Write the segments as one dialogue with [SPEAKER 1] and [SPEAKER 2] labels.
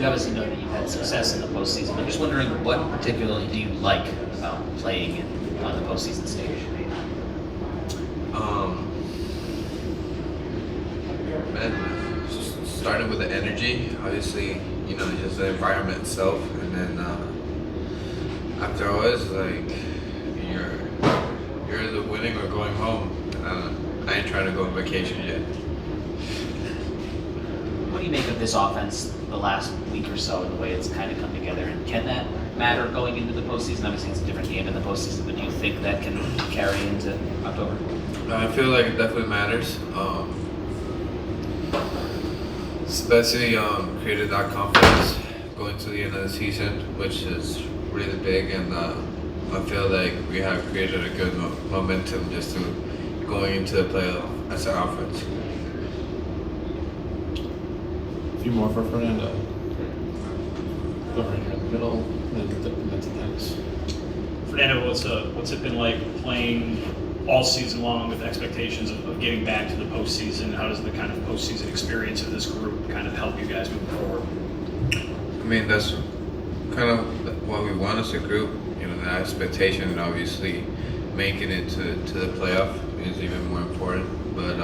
[SPEAKER 1] We obviously know that you've had success in the postseason. I'm just wondering, what particularly do you like about playing on the postseason stage?
[SPEAKER 2] Man, starting with the energy, obviously, just the environment itself, and then after all, it's like you're either winning or going home. I ain't trying to go on vacation yet.
[SPEAKER 1] What do you make of this offense the last week or so and the way it's kind of come together? And can that matter going into the postseason? Obviously, it's a different game in the postseason, but do you think that can carry into October?
[SPEAKER 2] I feel like it definitely matters. Especially created that confidence going to the end of the season, which is really big, and I feel like we have created a good momentum just to going into the playoff as an offense.
[SPEAKER 3] A few more for Fernando. Go right here in the middle, and then to Tatis.
[SPEAKER 4] Fernando, what's it been like playing all season long with expectations of getting back to the postseason? How does the kind of postseason experience of this group kind of help you guys move forward?
[SPEAKER 2] I mean, that's kind of what we want as a group. The expectation, and obviously making it to the playoff is even more important. But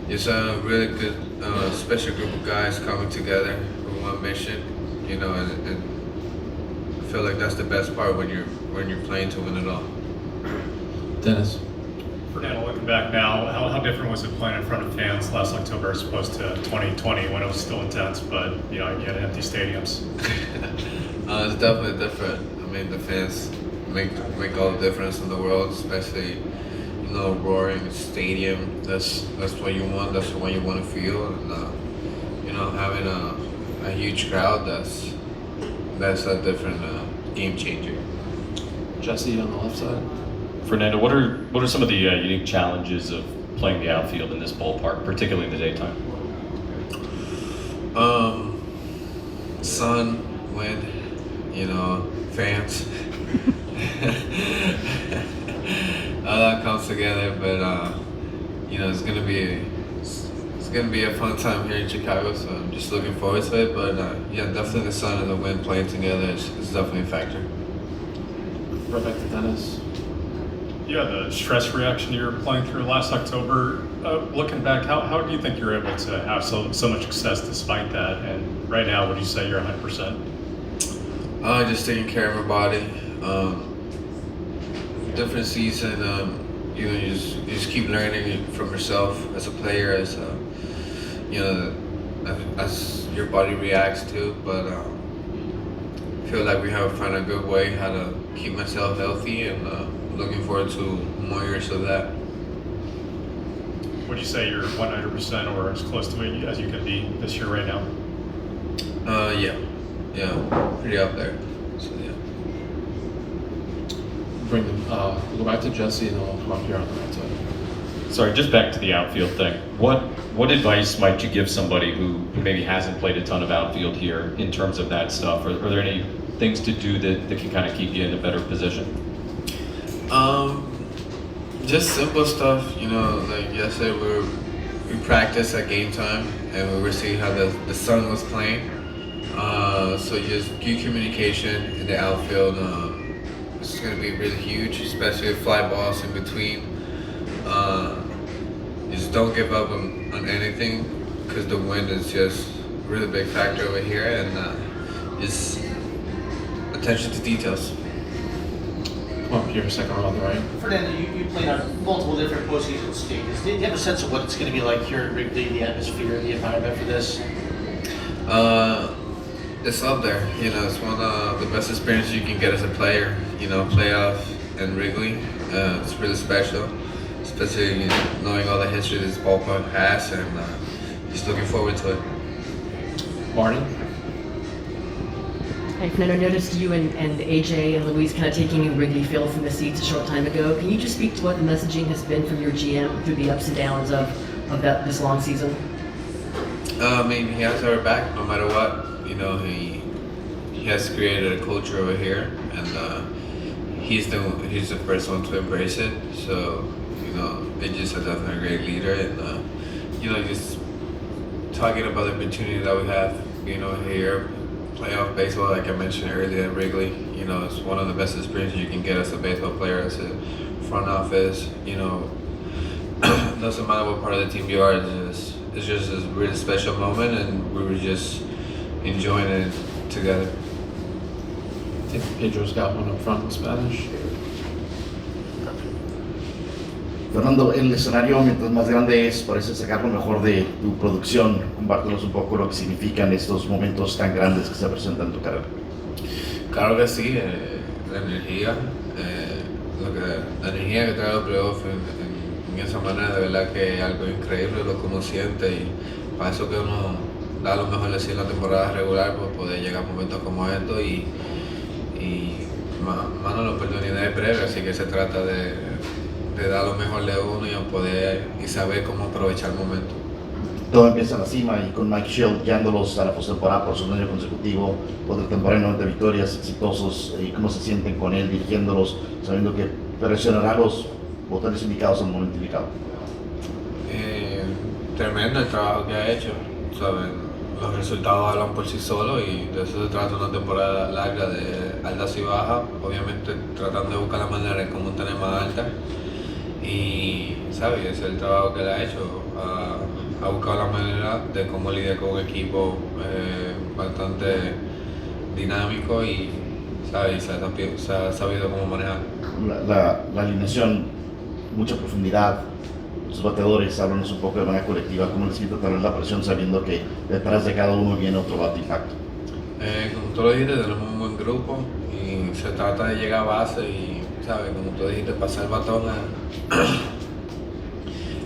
[SPEAKER 2] it's a really good, special group of guys coming together with one mission. And I feel like that's the best part when you're playing to win it all.
[SPEAKER 3] Dennis.
[SPEAKER 4] Fernando, looking back now, how different was it playing in front of fans last October as opposed to 2020 when it was still intense, but you had empty stadiums?
[SPEAKER 2] It's definitely different. I mean, the fans make all the difference in the world, especially roaring stadium. That's what you want. That's what you want to feel, and having a huge crowd. That's a different game changer.
[SPEAKER 3] Jesse on the left side.
[SPEAKER 5] Fernando, what are some of the unique challenges of playing the outfield in this ballpark, particularly in the daytime?
[SPEAKER 2] Sun, wind, fans. All that comes together, but it's gonna be a fun time here in Chicago. So I'm just looking forward to it. But definitely the sun and the wind playing together is definitely a factor.
[SPEAKER 3] Right back to Dennis.
[SPEAKER 4] Yeah, the stress reaction you were playing through last October. Looking back, how do you think you're able to have so much success despite that? And right now, would you say you're 100%?
[SPEAKER 2] Just taking care of my body. Different season. You just keep learning from yourself as a player, as your body reacts to. But I feel like we have found a good way how to keep myself healthy, and looking forward to more years of that.
[SPEAKER 4] Would you say you're 100% or as close to it as you can be this year right now?
[SPEAKER 2] Yeah, pretty up there. So yeah.
[SPEAKER 3] Bring them. We'll go back to Jesse, and then we'll come up here on the right side.
[SPEAKER 5] Sorry, just back to the outfield thing. What advice might you give somebody who maybe hasn't played a ton of outfield here in terms of that stuff? Are there any things to do that can kind of keep you in a better position?
[SPEAKER 2] Just simple stuff, like yesterday we practiced at game time, and we were seeing how the sun was playing. So just good communication in the outfield. This is going to be really huge, especially with fly balls in between. Just don't give up on anything, because the wind is just a really big factor over here, and just attention to details.
[SPEAKER 3] Come up here, second row on the right.
[SPEAKER 1] Fernando, you played on multiple different postseason stages. Do you have a sense of what it's going to be like here at Wrigley, the atmosphere, the environment for this?
[SPEAKER 2] It's up there. It's one of the best experiences you can get as a player. Playoff in Wrigley. It's really special, especially knowing all the history this ballpark has, and just looking forward to it.
[SPEAKER 3] Martin.
[SPEAKER 6] Hey, Fernando, noticed you and AJ and Luis kind of taking Wrigley Field from the seats a short time ago. Can you just speak to what the messaging has been from your GM through the ups and downs of this long season?
[SPEAKER 2] I mean, he has our back no matter what. He has created a culture over here, and he's the first one to embrace it. So AJ's definitely a great leader, and just talking about the opportunity that we have, here, playoff baseball, like I mentioned earlier at Wrigley, it's one of the best experiences you can get as a baseball player, as a front office, doesn't matter what part of the team you are, it's just a really special moment, and we were just enjoying it together.
[SPEAKER 3] I think Pedro's got one up front in Spanish.
[SPEAKER 7] Fernando, el escenario mientras más grande es, parece sacar lo mejor de tu producción. Compártenos un poco lo que significan estos momentos tan grandes que se presentan en tu carrera.
[SPEAKER 2] Claro que sí, la energía, la energía que trae los playoffs en esa manera, de verdad que es algo increíble lo que uno siente, y para eso que uno da lo mejor de sí en la temporada regular, pues poder llegar a momentos como estos y más la oportunidad es breve, así que se trata de dar lo mejor de uno y saber cómo aprovechar el momento.
[SPEAKER 7] Todo empieza en la cima y con Mike Shield guiándolos a la postemporada por segundo año consecutivo, otra temporada de 90 victorias, exitosos. ¿Cómo se sienten con él dirigiéndolos, sabiendo que presionará a los botones indicados en el momento indicado?
[SPEAKER 2] Tremendo el trabajo que ha hecho, ¿saben? Los resultados hablan por sí solos, y de eso se trata una temporada larga de altas y bajas, obviamente tratando de buscar la manera de cómo tener más altas, y ¿sabes? Ese es el trabajo que él ha hecho, ha buscado la manera de cómo lidiar con un equipo bastante dinámico, y ¿sabes? Se ha sabido cómo manejar.
[SPEAKER 7] La alineación, mucha profundidad. Sus bateadores, háblanos un poco de manera colectiva, cómo les siento tener la presión sabiendo que detrás de cada uno viene otro bate impacto.
[SPEAKER 2] Como tú lo dijiste, tenemos un buen grupo y se trata de llegar a base y, ¿sabes? Como tú dijiste, pasar el batón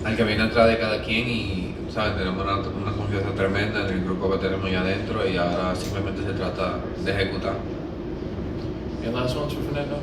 [SPEAKER 2] al que viene atrás de cada quien, y, ¿sabes? Tenemos una confianza tremenda en el grupo que tenemos allá adentro, y ahora simplemente se trata de ejecutar.
[SPEAKER 3] And last ones for Fernando.